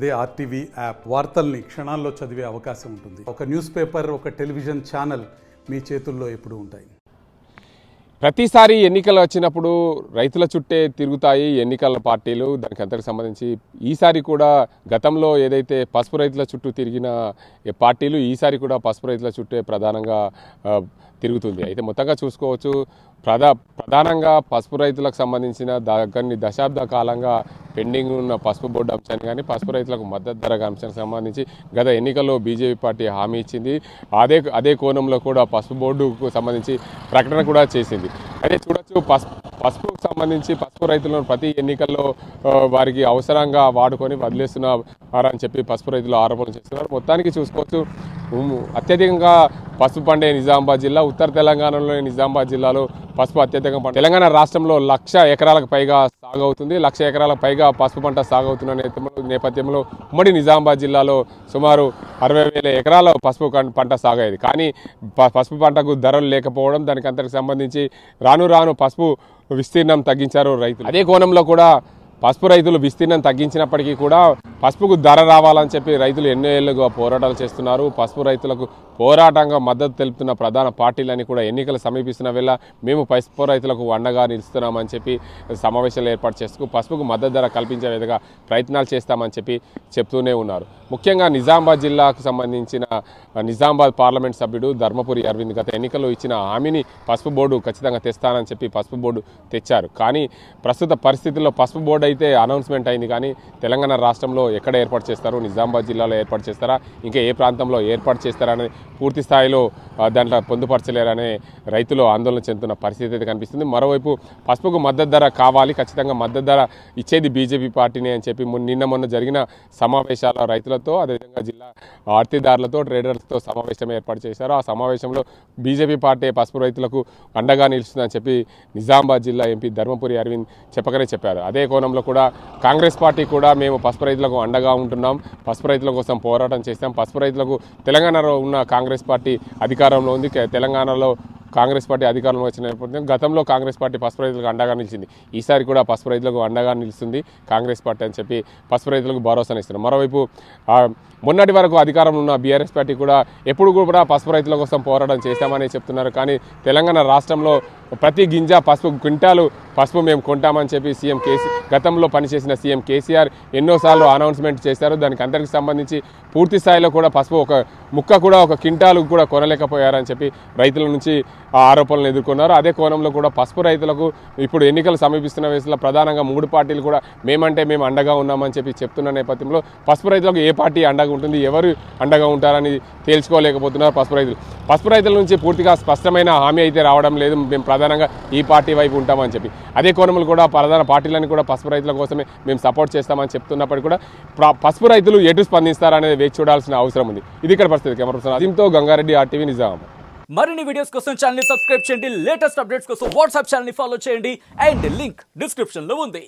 అదే RTV app వార్తల్ని క్షణాల్లో చదివే అవకాశం ఉంటుంది. ఒక న్యూస్ పేపర్, ఒక టెలివిజన్ ఛానల్ మీ చేతుల్లో ఎప్పుడూ ఉంటాయి. ప్రతిసారి ఎన్నికలు వచ్చినప్పుడు రైతుల చుట్టే తిరుగుతాయి ఎన్నికల పార్టీలు. దానికి అంతకు సంబంధించి ఈసారి కూడా గతంలో ఏదైతే పసుపు రైతుల చుట్టూ తిరిగిన పార్టీలు ఈసారి కూడా పసుపు రైతుల చుట్టే ప్రధానంగా తిరుగుతుంది. అయితే మొత్తంగా చూసుకోవచ్చు, ప్రధానంగా పసుపు రైతులకు సంబంధించిన కొన్ని దశాబ్ద కాలంగా పెండింగ్ ఉన్న పసుపు బోర్డు అంశాన్ని కానీ పసుపు రైతులకు మద్దతు ధర అంశానికి సంబంధించి గత ఎన్నికల్లో బీజేపీ పార్టీ హామీ ఇచ్చింది. అదే కోణంలో కూడా పసుపు బోర్డుకు సంబంధించి ప్రకటన కూడా చేసింది. అయితే చూడొచ్చు, పసుపుకు సంబంధించి పసుపు రైతులను ప్రతి ఎన్నికల్లో వారికి అవసరంగా వాడుకొని వదిలేస్తున్నారని చెప్పి పసుపు రైతులు ఆరోపణలు చేస్తున్నారు. మొత్తానికి చూసుకోవచ్చు, అత్యధికంగా పసుపు పండే నిజామాబాద్ జిల్లా, ఉత్తర తెలంగాణలోని నిజామాబాద్ జిల్లాలో పసుపు అత్యధికంగా పంట. తెలంగాణ రాష్ట్రంలో 1,00,000 ఎకరాలకు పైగా సాగు అవుతుంది. 1,00,000 ఎకరాలకు పైగా పసుపు పంట సాగు అవుతున్న నేపథ్యంలో ఉమ్మడి నిజామాబాద్ జిల్లాలో సుమారు 60,000 ఎకరాల పసుపు పంట సాగేది. కానీ పసుపు పంటకు ధరలు లేకపోవడం, దానికి అంతకు సంబంధించి రాను పసుపు విస్తీర్ణం తగ్గించారు రైతులు. అదే కోణంలో కూడా పసుపు రైతులు విస్తీర్ణం తగ్గించినప్పటికీ కూడా పసుపుకు ధర రావాలని చెప్పి రైతులు ఎన్నో ఏళ్లుగా పోరాటాలు చేస్తున్నారు. పసుపు రైతులకు పోరాటంగా మద్దతు తెలుపుతున్న ప్రధాన పార్టీలని కూడా ఎన్నికలు సమీపిస్తున్న వేళ మేము పసుపు రైతులకు అండగా నిలుస్తున్నామని చెప్పి సమావేశాలు ఏర్పాటు చేస్తూ పసుపుకు మద్దతు ధర కల్పించే విధంగా ప్రయత్నాలు చేస్తామని చెప్పి చెప్తూనే ఉన్నారు. ముఖ్యంగా నిజామాబాద్ జిల్లాకు సంబంధించిన నిజామాబాద్ పార్లమెంట్ సభ్యుడు ధర్మపురి అరవింద్ గత ఎన్నికల్లో ఇచ్చిన హామీని పసుపు బోర్డు ఖచ్చితంగా తెస్తానని చెప్పి పసుపు బోర్డు తెచ్చారు. కానీ ప్రస్తుత పరిస్థితుల్లో పసుపు బోర్డు అయితే అనౌన్స్మెంట్ అయింది, కానీ తెలంగాణ రాష్ట్రంలో ఎక్కడ ఏర్పాటు చేస్తారు, నిజామాబాద్ జిల్లాలో ఏర్పాటు చేస్తారా, ఇంకా ఏ ప్రాంతంలో ఏర్పాటు చేస్తారా అనేది పూర్తి స్థాయిలో దాంట్లో పొందుపరచలేరనే రైతులు ఆందోళన చెందుతున్న పరిస్థితి అయితే కనిపిస్తుంది. మరోవైపు పసుపుకు మద్దతు ధర కావాలి, ఖచ్చితంగా మద్దతు ధర ఇచ్చేది బీజేపీ పార్టీనే అని చెప్పి మొన్న జరిగిన సమావేశాల రైతులతో, అదేవిధంగా జిల్లా ఆర్తిదారులతో, ట్రేడర్లతో సమావేశం ఏర్పాటు చేశారు. ఆ సమావేశంలో బీజేపీ పార్టీ పసుపు రైతులకు అండగా నిలుస్తుందని చెప్పి నిజామాబాద్ జిల్లా ఎంపీ ధర్మపురి అరవింద్ చెప్పారు. అదే కోణంలో కూడా కాంగ్రెస్ పార్టీ కూడా మేము పసుపు రైతులకు అండగా ఉంటున్నాం, పసుపు రైతుల కోసం పోరాటం చేస్తాం, పసుపు రైతులకు తెలంగాణలో ఉన్న కాంగ్రెస్ పార్టీ అధికారంలో ఉంది, తెలంగాణలో కాంగ్రెస్ పార్టీ అధికారంలో వచ్చిన నేపథ్యం గతంలో కాంగ్రెస్ పార్టీ పసుపు రైతులకు అండగా నిలిచింది, ఈసారి కూడా పసుపు రైతులకు అండగా నిలుస్తుంది కాంగ్రెస్ పార్టీ అని చెప్పి పసుపు రైతులకు భరోసానిస్తున్నారు. మరోవైపు మొన్నటి వరకు అధికారంలో ఉన్న బీఆర్ఎస్ పార్టీ కూడా ఎప్పుడు కూడా పసుపు రైతుల కోసం పోరాటం చేస్తామని చెప్తున్నారు. కానీ తెలంగాణ రాష్ట్రంలో ప్రతి గింజ పసుపు, క్వింటాలు పసుపు మేము కొంటామని చెప్పి గతంలో పనిచేసిన సీఎం కేసీఆర్ ఎన్నోసార్లు అనౌన్స్మెంట్ చేశారు. దానికి అందరికి సంబంధించి పూర్తి స్థాయిలో కూడా పసుపు ఒక ముక్క కూడా, ఒక క్వింటాలు కూడా కొనలేకపోయారని చెప్పి రైతుల నుంచి ఆరోపణలు ఎదుర్కొన్నారు. అదే కోణంలో కూడా పసుపు రైతులకు ఇప్పుడు ఎన్నికలు సమీపిస్తున్న వేళలో ప్రధానంగా 3 పార్టీలు కూడా మేము అండగా ఉన్నామని చెప్పి చెప్తున్న నేపథ్యంలో పసుపు రైతులకు ఏ పార్టీ అండగా ఉంటుంది, ఎవరు అండగా ఉంటారని తేల్చుకోలేకపోతున్నారు పసుపు రైతుల నుంచి పూర్తిగా స్పష్టమైన హామీ అయితే రావడం లేదు. మేము ప్రధానంగా ఈ పార్టీ వైపు ఉంటామని చెప్పి, అదే కోణంలో కూడా ప్రధాన పార్టీలను కూడా పసుపు రైతుల కోసమే మేము సపోర్ట్ చేస్తామని చెప్తున్నప్పటికీ కూడా పసుపు రైతులు ఎటు స్పందిస్తారనేది వేచి చూడాల్సిన అవసరం ఉంది. ఇది ఇక్కడ పరిస్థితి. కెమెరా పర్సన్ అజీంతో గంగారెడ్డి, ఆర్టీవీ, నిజామాబాద్. మరిన్ని వీడియోస్ కోసం ఛానల్ ని సబ్స్క్రైబ్ చేయండి, లేటెస్ట్ అప్డేట్స్ కోసం వాట్సాప్ ఛానల్ ని ఫాలో చేయండి అండ్ లింక్ డిస్క్రిప్షన్ లో ఉంది.